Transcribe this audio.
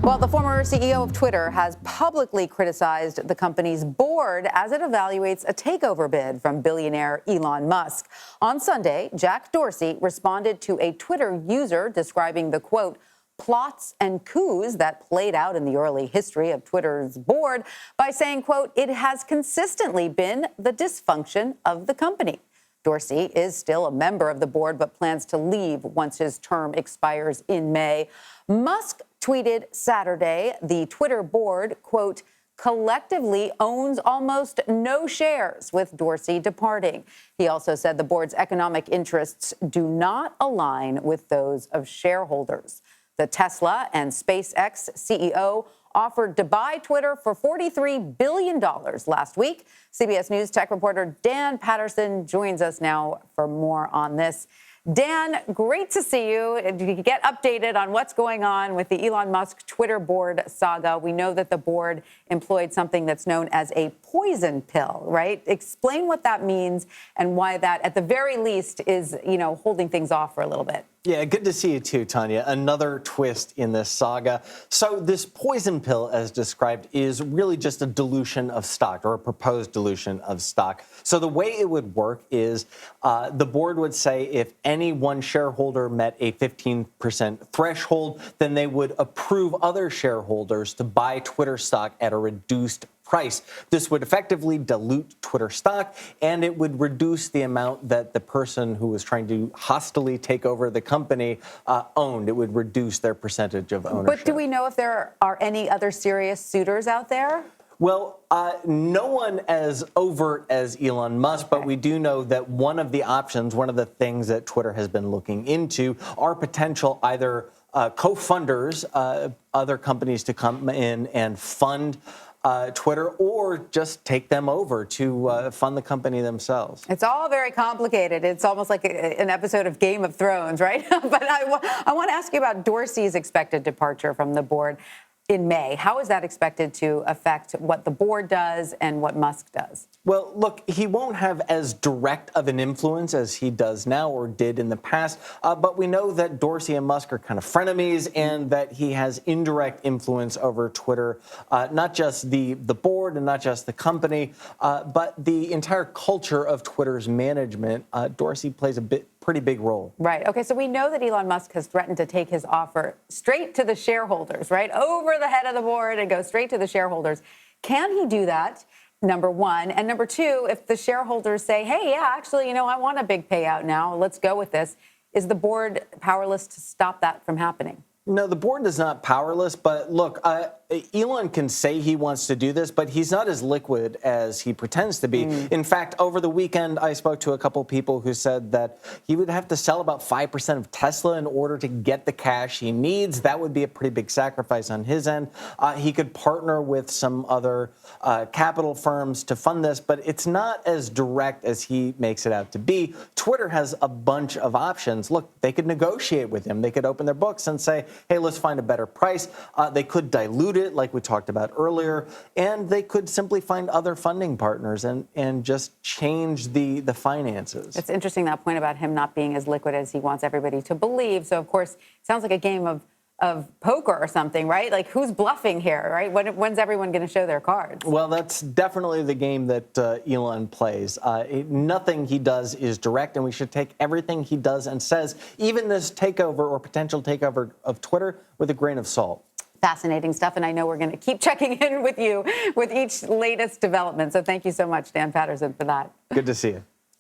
Well, the former CEO of Twitter has publicly criticized the company's board as it evaluates a takeover bid from billionaire Elon Musk. On Sunday, Jack Dorsey responded to a Twitter user describing the, quote, plots and coups that played out in the early history of Twitter's board by saying, quote, it has consistently been the dysfunction of the company. Dorsey is still a member of the board, but plans to leave once his term expires in May. Musk tweeted Saturday the Twitter board, quote, collectively owns almost no shares, with Dorsey departing. He also said the board's economic interests do not align with those of shareholders. The Tesla and SpaceX CEO offered to buy Twitter for $43 billion last week. CBS News tech reporter Dan Patterson joins us now for more on this. Dan, great to see you. Get updated on what's going on with the Elon Musk Twitter board saga. We know that the board employed something that's known as a poison pill, right? Explain what that means and why that, at the very least, is, holding things off for a little bit. Yeah, good to see you too, Tanya. Another twist in this saga. So this poison pill, as described, is really just a dilution of stock, or a proposed dilution of stock. So the way it would work is the board would say if any one shareholder met a 15% threshold, then they would approve other shareholders to buy Twitter stock at a reduced price. This would effectively dilute Twitter stock, and it would reduce the amount that the person who was trying to hostilely take over the company owned. It would reduce their percentage of ownership. But do we know if there are any other serious suitors out there? Well, no one as overt as Elon Musk, but we do know that one of the options, one of the things that Twitter has been looking into are potential either co-funders, other companies to come in and fund Twitter, or just take them over to fund the company themselves. It's all very complicated. It's almost like an episode of Game of Thrones, right? But I want to ask you about Dorsey's expected departure from the board in May. How is that expected to affect what the board does and what Musk does? Well, look, he won't have as direct of an influence as he does now or did in the past, but we know that Dorsey and Musk are kind of frenemies and that he has indirect influence over Twitter, not just the board and not just the company, but the entire culture of Twitter's management. Dorsey plays a pretty big role. Right. Okay. So we know that Elon Musk has threatened to take his offer straight to the shareholders, right? Over the head of the board and go straight to the shareholders. Can he do that? Number one. And number two, if the shareholders say, hey, yeah, actually, I want a big payout now, let's go with this, is the board powerless to stop that from happening? No, the board is not powerless, but look, Elon can say he wants to do this, but he's not as liquid as he pretends to be. In fact, over the weekend, I spoke to a couple people who said that he would have to sell about 5% of Tesla in order to get the cash he needs. That would be a pretty big sacrifice on his end. He could partner with some other capital firms to fund this, but it's not as direct as he makes it out to be. Twitter has a bunch of options. Look, they could negotiate with him. They could open their books and say, hey, let's find a better price. They could dilute it, like we talked about earlier, and they could simply find other funding partners and just change the finances. It's interesting, that point about him not being as liquid as he wants everybody to believe. So, of course, it sounds like a game of poker or something, right? Like, who's bluffing here, right? When's everyone going to show their cards? Well, that's definitely the game that Elon plays. Nothing he does is direct, and we should take everything he does and says, even this takeover or potential takeover of Twitter, with a grain of salt. Fascinating stuff, and I know we're going to keep checking in with you with each latest development. So thank you so much, Dan Patterson, for that. Good to see you.